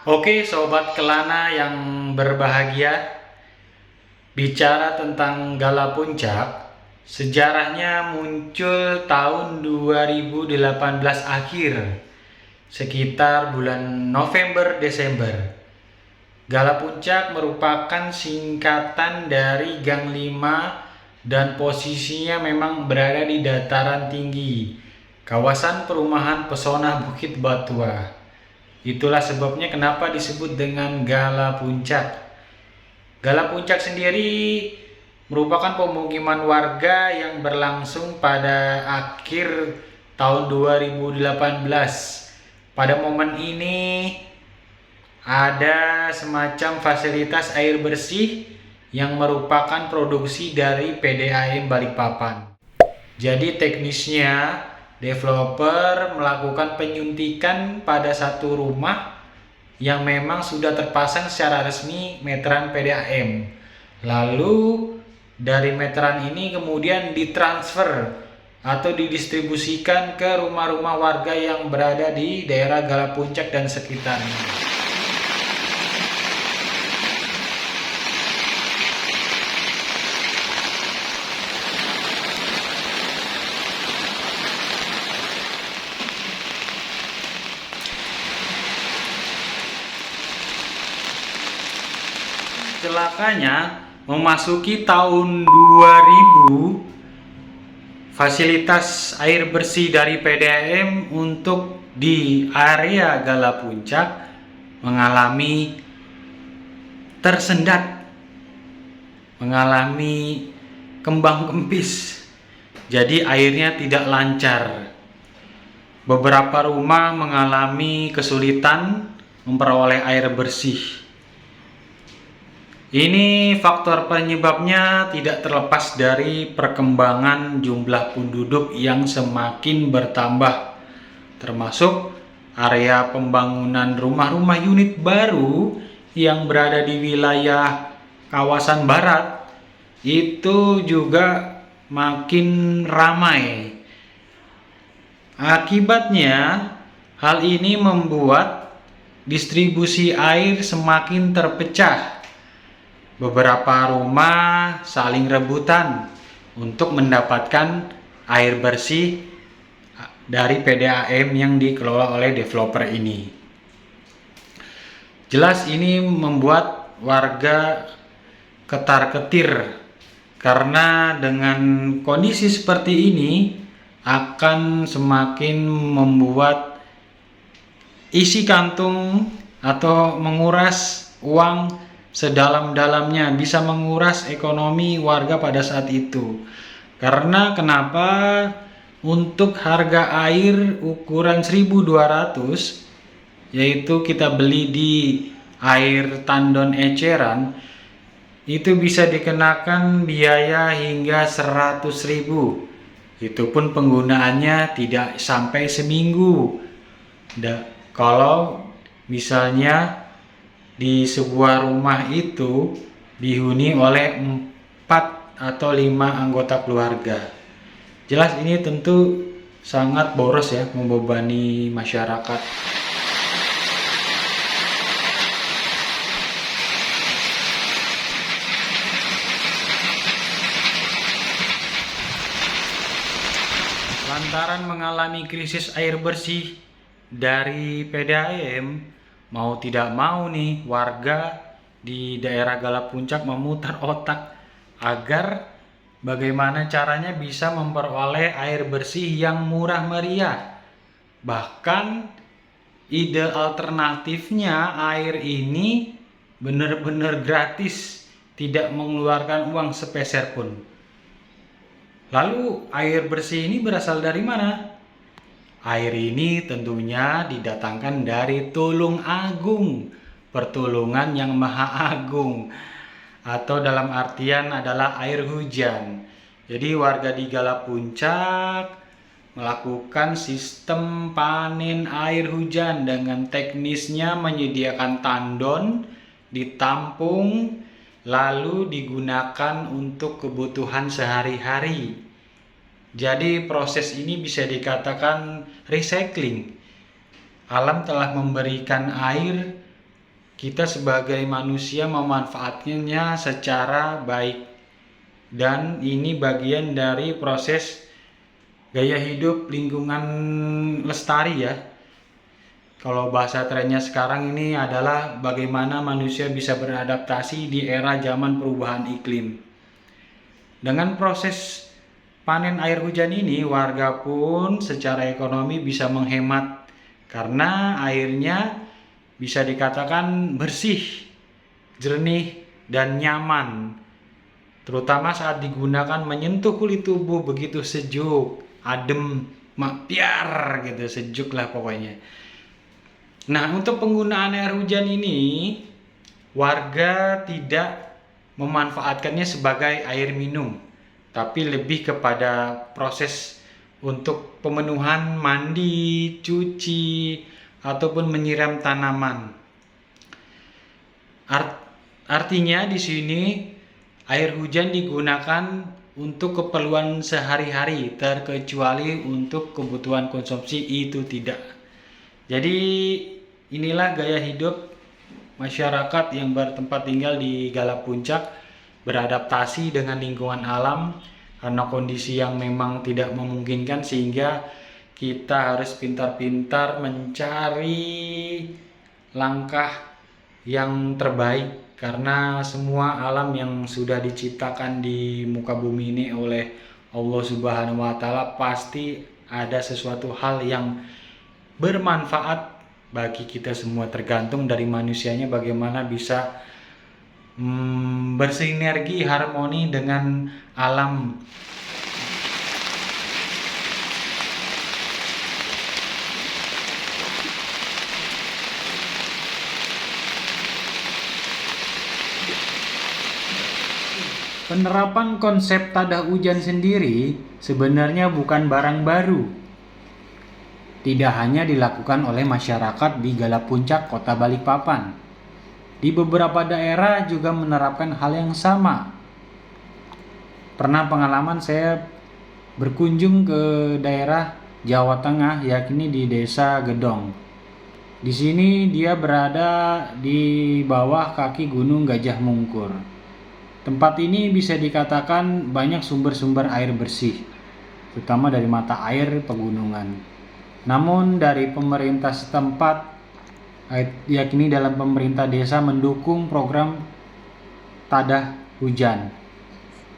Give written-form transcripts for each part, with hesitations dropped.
Oke, sobat Kelana yang berbahagia, bicara tentang Gala Puncak, sejarahnya muncul tahun 2018 akhir, sekitar bulan November-Desember. Gala Puncak merupakan singkatan dari Gang 5 dan posisinya memang berada di dataran tinggi, kawasan perumahan pesona Bukit Batua. Itulah sebabnya kenapa disebut dengan Gala Puncak. Gala Puncak sendiri merupakan pemukiman warga yang berlangsung pada akhir tahun 2018. Pada momen ini ada semacam fasilitas air bersih yang merupakan produksi dari PDAM Balikpapan. Jadi teknisnya, developer melakukan penyuntikan pada satu rumah yang memang sudah terpasang secara resmi meteran PDAM. Lalu dari meteran ini kemudian ditransfer atau didistribusikan ke rumah-rumah warga yang berada di daerah Gala Puncak dan sekitarnya. Celakanya memasuki tahun 2000, fasilitas air bersih dari PDAM untuk di area Gala Puncak mengalami tersendat, mengalami kembang kempis. Jadi airnya tidak lancar. Beberapa rumah mengalami kesulitan memperoleh air bersih. Ini faktor penyebabnya tidak terlepas dari perkembangan jumlah penduduk yang semakin bertambah, termasuk area pembangunan rumah-rumah unit baru yang berada di wilayah kawasan barat itu juga makin ramai. Akibatnya, hal ini membuat distribusi air semakin terpecah. Beberapa rumah saling rebutan untuk mendapatkan air bersih dari PDAM yang dikelola oleh developer ini. Jelas ini membuat warga ketar-ketir karena dengan kondisi seperti ini akan semakin membuat isi kantung atau menguras uang sedalam-dalamnya, bisa menguras ekonomi warga pada saat itu. Karena kenapa? Untuk harga air ukuran 1.200, yaitu kita beli di air tandon eceran, itu bisa dikenakan biaya hingga 100.000. Itu pun penggunaannya tidak sampai seminggu. Kalau misalnya di sebuah rumah itu dihuni oleh 4 atau 5 anggota keluarga. Jelas ini tentu sangat boros ya, membebani masyarakat. Lantaran mengalami krisis air bersih dari PDAM, mau tidak mau nih warga di daerah Gala Puncak memutar otak agar bagaimana caranya bisa memperoleh air bersih yang murah meriah. Bahkan ide alternatifnya air ini benar-benar gratis, tidak mengeluarkan uang sepeser pun. Lalu air bersih ini berasal dari mana? Air ini tentunya didatangkan dari Tulung Agung, pertulungan yang maha agung, atau dalam artian adalah air hujan. Jadi warga di Gala Puncak melakukan sistem panen air hujan dengan teknisnya menyediakan tandon, ditampung, lalu digunakan untuk kebutuhan sehari-hari. Jadi proses ini bisa dikatakan recycling. Alam telah memberikan air kita sebagai manusia memanfaatkannya secara baik. Dan ini bagian dari proses gaya hidup lingkungan lestari ya. Kalau bahasa trennya sekarang ini adalah bagaimana manusia bisa beradaptasi di era zaman perubahan iklim. Dengan proses panen air hujan ini, warga pun secara ekonomi bisa menghemat karena airnya bisa dikatakan bersih, jernih, dan nyaman. Terutama saat digunakan menyentuh kulit tubuh begitu sejuk, adem, makpiar gitu, sejuk lah pokoknya. Nah, untuk penggunaan air hujan ini, warga tidak memanfaatkannya sebagai air minum, tapi lebih kepada proses untuk pemenuhan mandi, cuci, ataupun menyiram tanaman. Artinya di sini air hujan digunakan untuk keperluan sehari-hari, terkecuali untuk kebutuhan konsumsi itu tidak. Jadi inilah gaya hidup masyarakat yang bertempat tinggal di Gala Puncak, beradaptasi dengan lingkungan alam karena kondisi yang memang tidak memungkinkan, sehingga kita harus pintar-pintar mencari langkah yang terbaik, karena semua alam yang sudah diciptakan di muka bumi ini oleh Allah Subhanahu wa Ta'ala pasti ada sesuatu hal yang bermanfaat bagi kita semua, tergantung dari manusianya bagaimana bisa bersinergi harmoni dengan alam. Penerapan konsep tada hujan sendiri sebenarnya bukan barang baru. Tidak hanya dilakukan oleh masyarakat di Gala Puncak, Kota Balikpapan. Di beberapa daerah juga menerapkan hal yang sama. Pernah pengalaman saya berkunjung ke daerah Jawa Tengah, yakni di Desa Gedong. Di sini dia berada di bawah kaki Gunung Gajah Mungkur. Tempat ini bisa dikatakan banyak sumber-sumber air bersih, terutama dari mata air pegunungan. Namun dari pemerintah setempat, yakni dalam pemerintah desa, mendukung program tada hujan.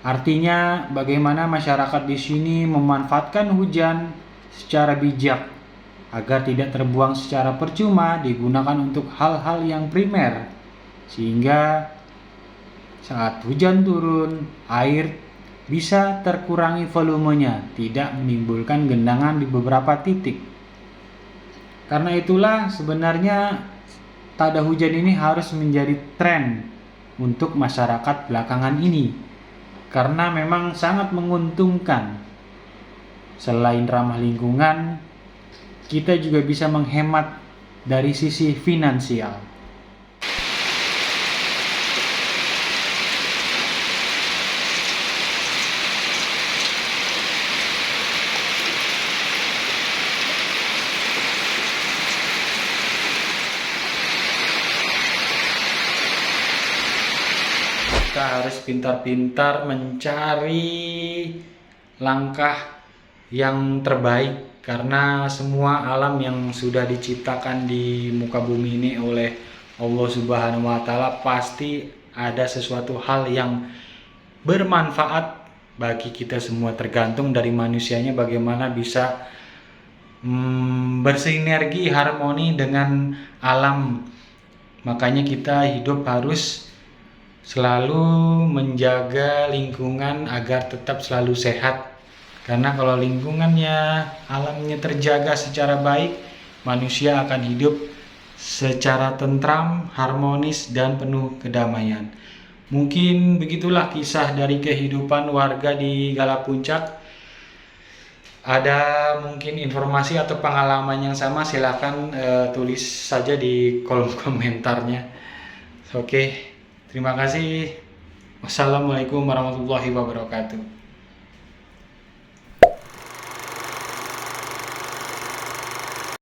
Artinya bagaimana masyarakat di sini memanfaatkan hujan secara bijak agar tidak terbuang secara percuma, digunakan untuk hal-hal yang primer, sehingga saat hujan turun, air bisa terkurangi volumenya, tidak menimbulkan genangan di beberapa titik. Karena itulah sebenarnya tada hujan ini harus menjadi tren untuk masyarakat belakangan ini, karena memang sangat menguntungkan. Selain ramah lingkungan, kita juga bisa menghemat dari sisi finansial. Kita harus pintar-pintar mencari langkah yang terbaik, karena semua alam yang sudah diciptakan di muka bumi ini oleh Allah Subhanahu wa Ta'ala pasti ada sesuatu hal yang bermanfaat bagi kita semua, tergantung dari manusianya bagaimana bisa bersinergi harmoni dengan alam. Makanya kita hidup harus selalu menjaga lingkungan agar tetap selalu sehat. Karena kalau lingkungannya, alamnya terjaga secara baik, manusia akan hidup secara tentram, harmonis, dan penuh kedamaian. Mungkin begitulah kisah dari kehidupan warga di Gala Puncak. Ada mungkin informasi atau pengalaman yang sama, silahkan tulis saja di kolom komentarnya. Oke. Terima kasih. Wassalamualaikum warahmatullahi wabarakatuh.